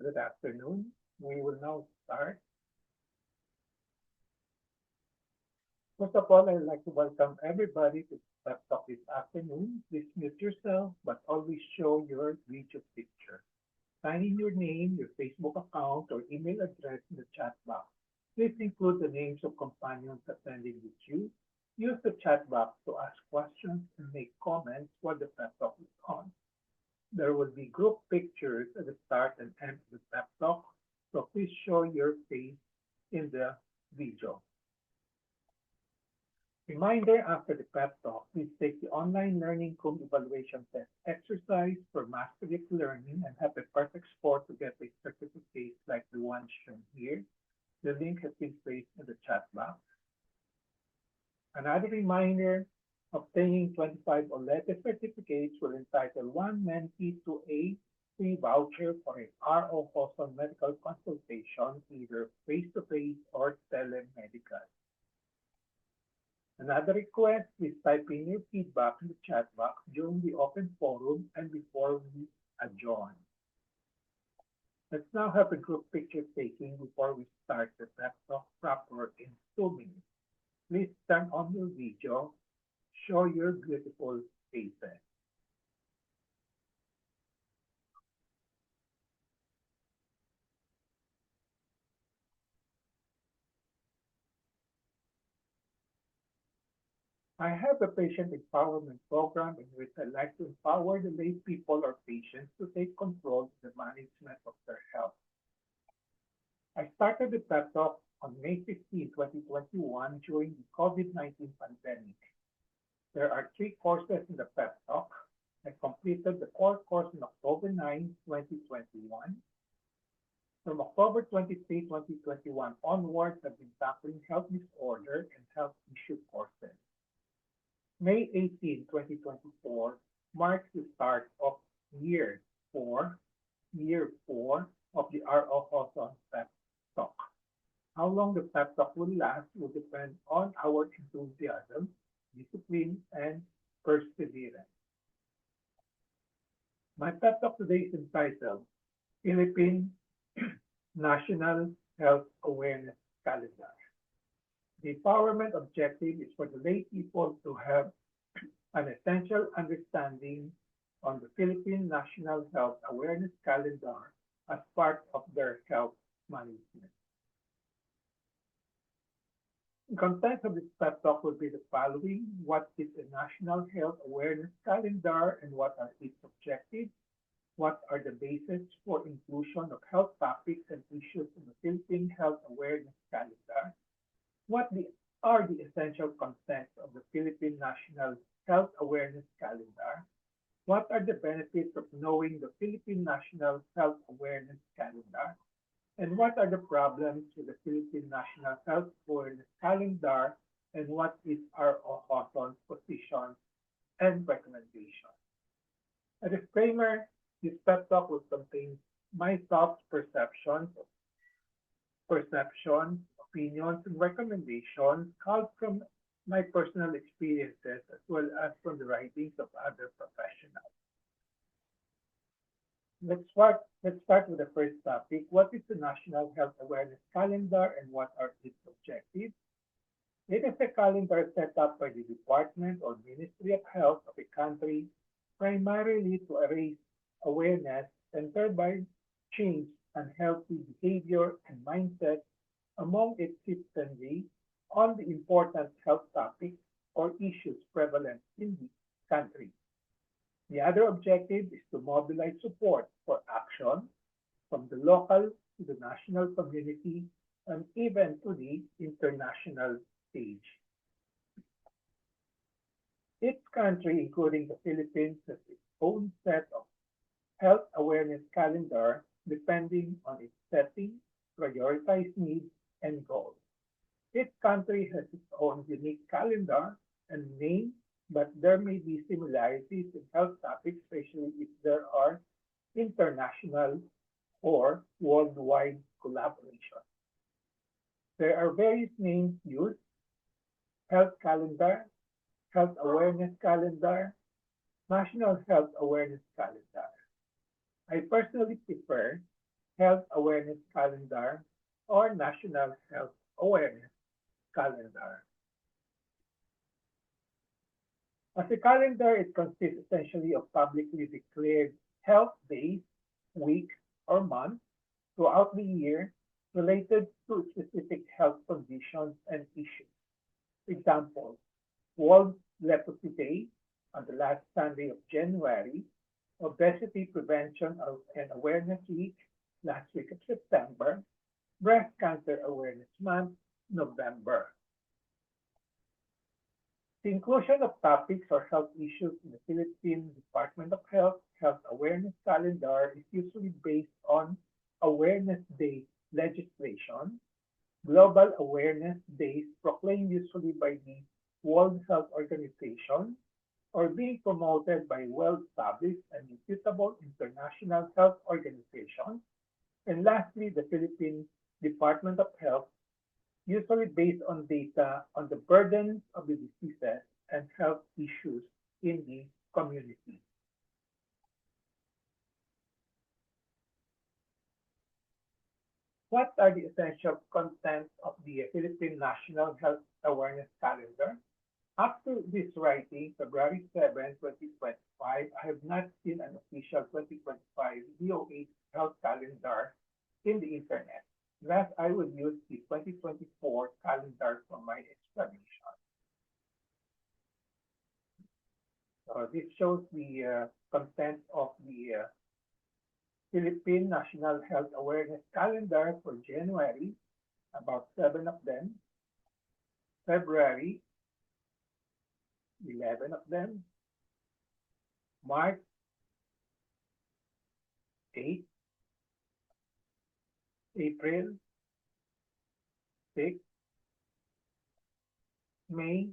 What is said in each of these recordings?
Good afternoon. We will now start. First of all, I'd like to welcome everybody to Pep Talk this afternoon. Please mute yourself, but always show your video picture. Sign in your name, your Facebook account, or email address in the chat box. Please include the names of companions attending with you. Use the chat box to ask questions and make comments while the Pep Talk is on. There will be group pictures at the start and end of the pep talk, so please show your face in the video. Reminder after the pep talk, please take the online learning curve evaluation test exercise for mastery of learning and have a perfect score to get a certificate like the one shown here. The link has been placed in the chat box. Another reminder, obtaining 25 or letter certificates will entitle one mentee to a free voucher for a ROJoson medical consultation, either face-to-face or telemedical. Another request, please type in your feedback in the chat box during the open forum and before we adjourn. Let's now have a group picture taking before we start the pep talk proper in 2 minutes. Please turn on your video. Show your beautiful faces. I have a patient empowerment program in which I like to empower the lay people or patients to take control of the management of their health. I started the pep talk on May 15, 2021 during the COVID-19 pandemic. There are 3 courses in the pep talk. I completed the core course on October 9, 2021. From October 23, 2021 onwards, I've been tackling health disorder and health issue courses. May 18, 2024 marks the start of year 4 of the ROJoson PEP Talk. How long the PEP Talk will last will depend on our enthusiasm, discipline, and perseverance. My PEP Talk today is entitled Philippine National Health Awareness Calendar. The empowerment objective is for the lay people to have an essential understanding on the Philippine National Health Awareness Calendar as part of their health management. The content of this pep talk will be the following: what is a National Health Awareness Calendar and what are its objectives? What are the bases for inclusion of health topics and issues in the Philippine Health Awareness Calendar? What are the essential contents of the Philippine National Health Awareness Calendar? What are the benefits of knowing the Philippine National Health Awareness Calendar? And what are the problems with the Philippine National Health Awareness Calendar? And what is our ROJoson's position and recommendation? A disclaimer, this pep talk will contain my thoughts, perceptions, opinions, and recommendations culled from my personal experiences as well as from the writings of other professionals. Let's start with the first topic. What is the National Health Awareness Calendar and what are its objectives? It is a calendar set up by the Department or Ministry of Health of a country primarily to raise awareness and thereby change unhealthy behavior and mindset among its citizenry on the important health topics or issues prevalent in the country. The other objective is to mobilize support for action from the local to the national community and even to the international stage. Each country, including the Philippines, has its own set of health awareness calendar depending on its setting, prioritized needs, and goals. Each country has its own unique calendar and name, but there may be similarities in health topics, especially if there are international or worldwide collaboration. There are various names used: health calendar, health awareness calendar, national health awareness calendar. I personally prefer Health Awareness Calendar or National Health Awareness Calendar. As a calendar, it consists essentially of publicly declared health days, week, or month throughout the year related to specific health conditions and issues. Example, World Leprosy Day on the last Sunday of January, Obesity Prevention and Awareness Week last week of September, Breast Cancer Awareness Month, November. The inclusion of topics or health issues in the Philippine Department of Health Health Awareness Calendar is usually based on Awareness Day legislation, global awareness days proclaimed usually by the World Health Organization or being promoted by well-established and reputable international health organizations, and lastly, the Philippine Department of Health, usually based on data on the burden of the diseases and health issues in the community. What are the essential contents of the Philippine National Health Awareness Calendar? Up to this writing, February 7, 2025, I have not seen an official 2025 DOH health calendar in the internet. Thus, I will use the 2024 calendar for my explanation. This shows the content of the Philippine National Health Awareness Calendar for January, about 7 of them, February, 11 of them, March, 8, April, 6, May,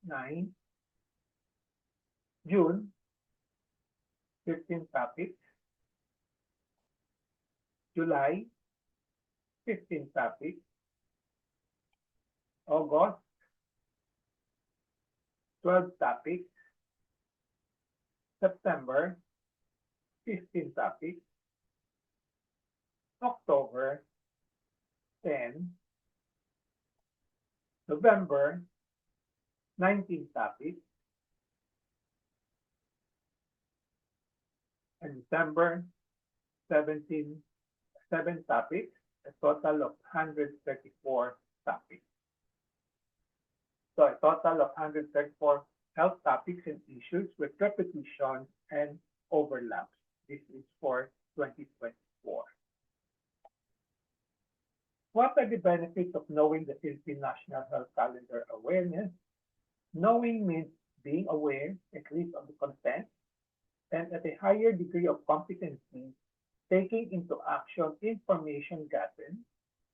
9, June, 15 topics, July, 15 topics, August, 12 topics, September, 15 topics, October, 10, November, 19 topics, and December, 17, 7 topics, a total of 134 topics. So a total of 134 health topics and issues with repetition and overlaps. This is for 2024. What are the benefits of knowing the Philippine National Health Calendar Awareness? Knowing means being aware, at least of the content, and at a higher degree of competency, taking into action information gathered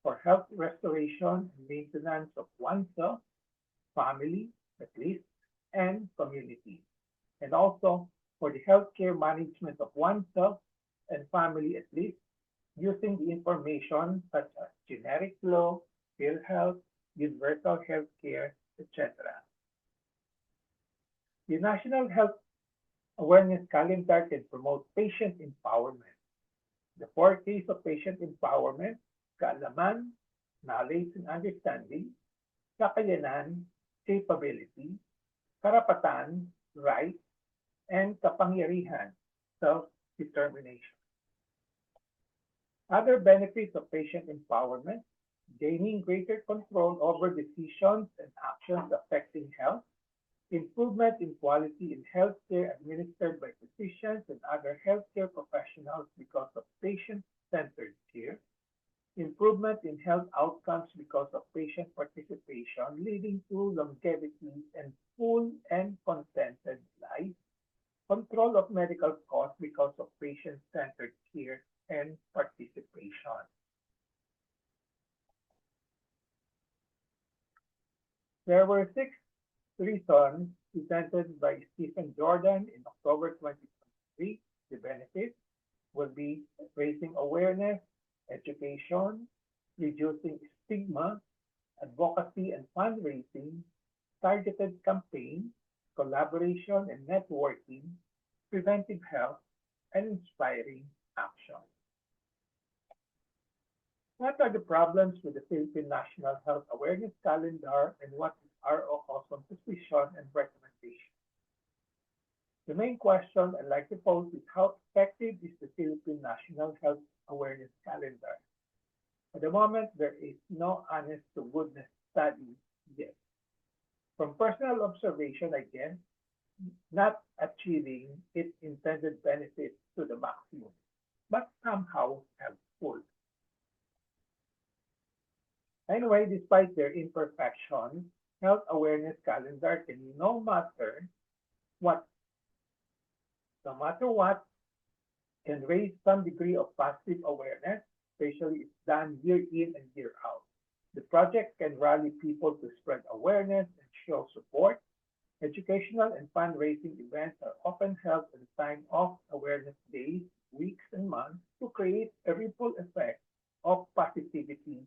for health restoration and maintenance of oneself, family, at least, and community, and also for the healthcare management of oneself and family, at least, using the information such as generic law, PhilHealth, universal healthcare, etc. The National Health Awareness Calendar can promote patient empowerment. The 4 Ks of patient empowerment: kaalaman, knowledge and understanding, kakayanan, capability, karapatan, right, and kapangyarihan, self-determination. Other benefits of patient empowerment: gaining greater control over decisions and actions affecting health, improvement in quality in healthcare administered by physicians and other healthcare professionals because of patient-centered care, improvement in health outcomes because of patient participation, leading to longevity and full and contented life, control of medical costs because of patient-centered care and participation. There were 6 reasons presented by Stephen Jordan in October 2023. The benefits will be raising awareness, education, reducing stigma, advocacy and fundraising, targeted campaigns, collaboration and networking, preventive health, and inspiring action. What are the problems with the Philippine National Health Awareness Calendar and what is ROJoson position and recommendation? The main question I'd like to pose is how effective is the Philippine National Health Awareness Calendar? At the moment, there is no honest to goodness study yet. From personal observation, again, not achieving its intended benefits to the maximum, but somehow helpful. Anyway, despite their imperfections, health awareness calendar can what, no matter what, can raise some degree of positive awareness, especially if done year in and year out. The project can rally people to spread awareness and show support. Educational and fundraising events are often held at the time of awareness days, weeks, and months to create a ripple effect of positivity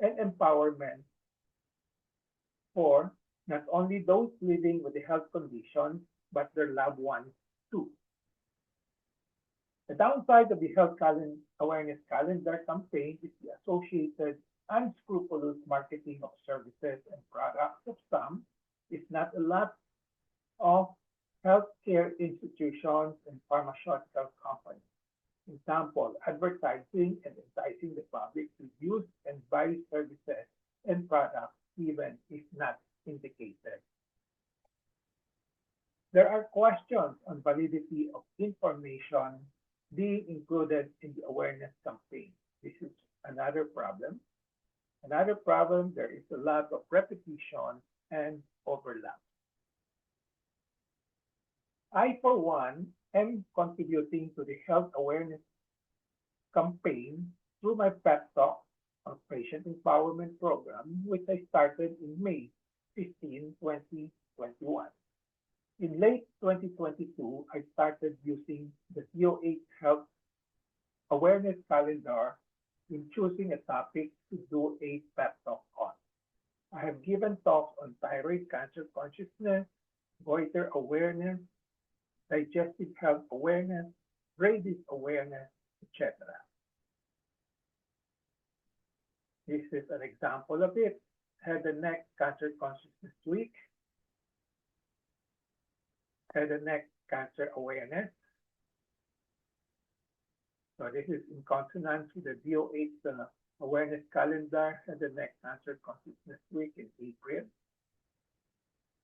and empowerment for not only those living with the health condition, but their loved ones too. The downside of the awareness calendar campaign is the associated unscrupulous marketing of services and products of some, if not a lot, of healthcare institutions and pharmaceutical companies. Example, advertising and enticing the public to use and buy services and products even if not indicated. There are questions on validity of information being included in the awareness campaign. This is another problem. Another problem, there is a lot of repetition and overlap. I, for one, am contributing to the health awareness campaign through my PEP Talk or Patient Empowerment Program, which I started in May 15, 2021. In late 2022, I started using the DOH Health Awareness Calendar in choosing a topic to do a PEP Talk on. I have given talks on thyroid cancer consciousness, goiter awareness, digestive health awareness, rabies awareness, etc. This is an example of it. Head and neck cancer consciousness week, head and neck cancer awareness. So this is in consonance with the DOH awareness calendar, head and neck cancer consciousness week in April.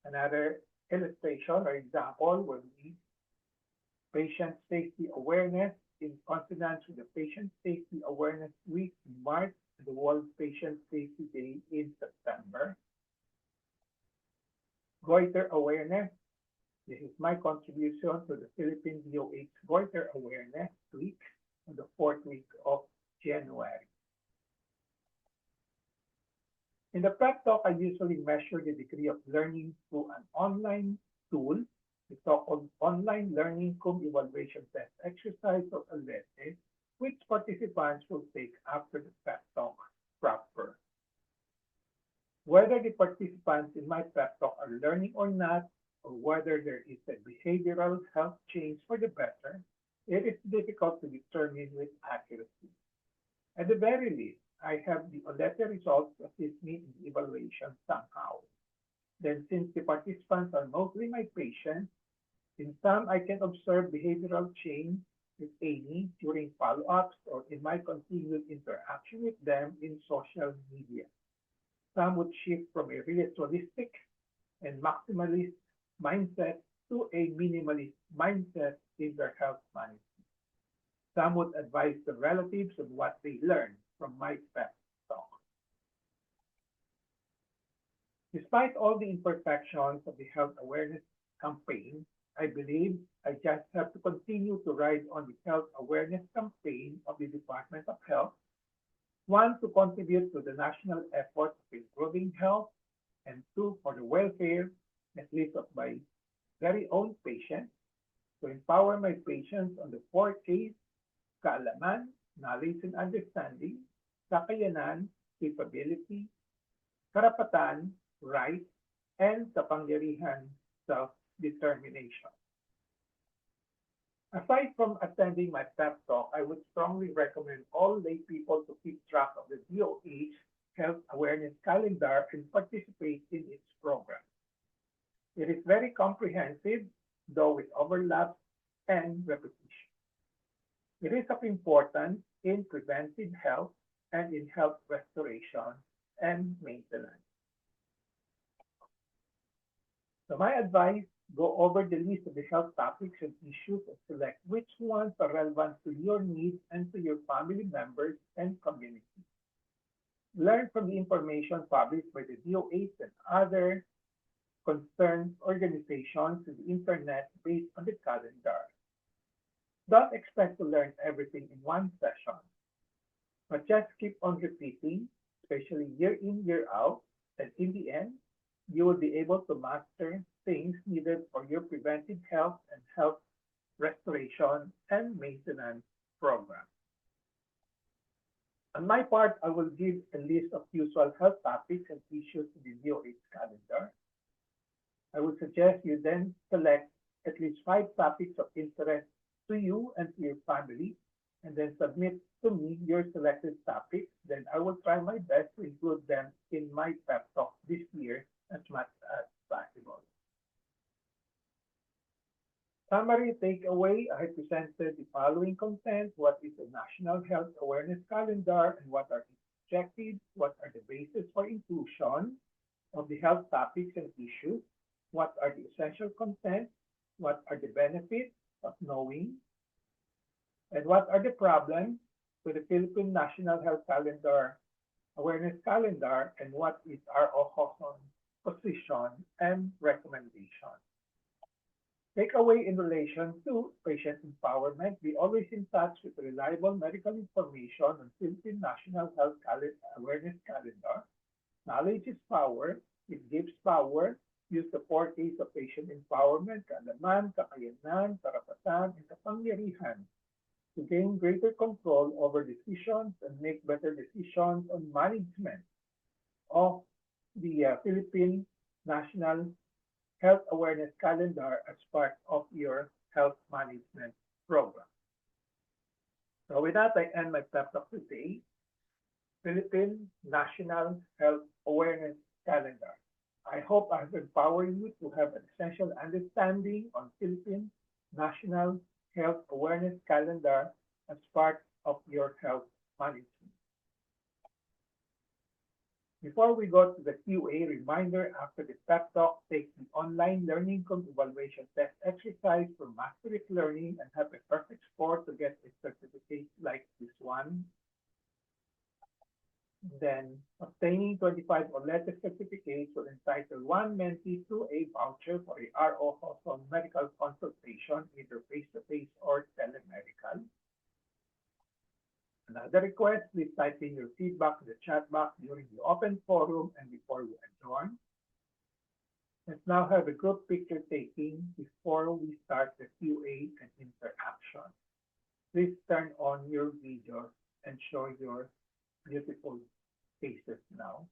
Another illustration or example will be patient safety awareness in consonance with the Patient Safety Awareness Week in March and the World Patient Safety Day in September. Goiter awareness. This is my contribution to the Philippine DOH Goiter Awareness Week on the fourth week of January. In the PEP Talk, I usually measure the degree of learning through an online tool, the so-called Online Learning Cum Evaluation Test Exercise or ALETE, which participants will take after the PEP Talk proper. Whether the participants in my PEP Talk are learning or not, or whether there is a behavioral health change for the better, it is difficult to determine with accuracy. At the very least, I have the ALETE results to assist me in the evaluation somehow. Then since the participants are mostly my patients, in some I can observe behavioral change, if any, during follow-ups or in my continued interaction with them in social media. Some would shift from a ritualistic and maximalist mindset to a minimalist mindset in their health management. Some would advise the relatives of what they learned from my PEP Talk. Despite all the imperfections of the health awareness campaign, I believe I just have to continue to ride on the health awareness campaign of the Department of Health, one, to contribute to the national effort of improving health, and two, for the welfare, at least of my very own patients, to empower my patients on the four Ks: kaalaman, knowledge and understanding, kakayanan, capability, karapatan, right, and kapangyarihan, self-determination. Aside from attending my pep talk, I would strongly recommend all lay people to keep track of the DOH Health Awareness Calendar and participate in its program. It is very comprehensive, though with overlaps and repetition. It is of importance in preventive health and in health restoration and maintenance. So my advice, go over the list of the health topics and issues and select which ones are relevant to your needs and to your family members and community. Learn from the information published by the DOH and other concerned organizations to the internet based on the calendar. Don't expect to learn everything in one session, but just keep on repeating, especially year in, year out, and in the end, you will be able to master things needed for your preventive health and health restoration and maintenance program. On my part, I will give a list of usual health topics and issues in the DOH calendar. I would suggest you then select at least 5 topics of interest to you and to your family, and then submit to me your selected topics. Then I will try my best to include them in my pep talk this year as much as possible. Summary takeaway, I presented the following content: what is the National Health Awareness Calendar and what are its objectives, what are the basis for inclusion of the health topics and issues, what are the essential content, what are the benefits of knowing, and what are the problems with the Philippine National Health Calendar Awareness Calendar, and what is ROJoson position and recommendation. Takeaway in relation to patient empowerment, be always in touch with reliable medical information on Philippine National Health Awareness Calendar. Knowledge is power. It gives power. Use the 4 Ks of patient empowerment: kaalaman, kakayanan, karapatan, and kapangyarihan to gain greater control over decisions and make better decisions on management of the Philippine National Health Awareness Calendar as part of your health management program. So with that, I end my pep talk today. Philippine National Health Awareness Calendar. I hope I have empowered you to have an essential understanding on Philippine National Health Awareness Calendar as part of your health management. Before we go to the QA reminder, after the pep talk, take the online learning evaluation test exercise for mastery learning and have a perfect score to get a certificate like this one. Then obtaining 25 or letter certificates will entitle one mentee to a voucher for a ROJoson medical consultation, either face-to-face or telemedical. Another request, please type in your feedback in the chat box during the open forum and before we adjourn. Let's now have a group picture taking before we start the QA and interaction. Please turn on your videos and show your beautiful faces now.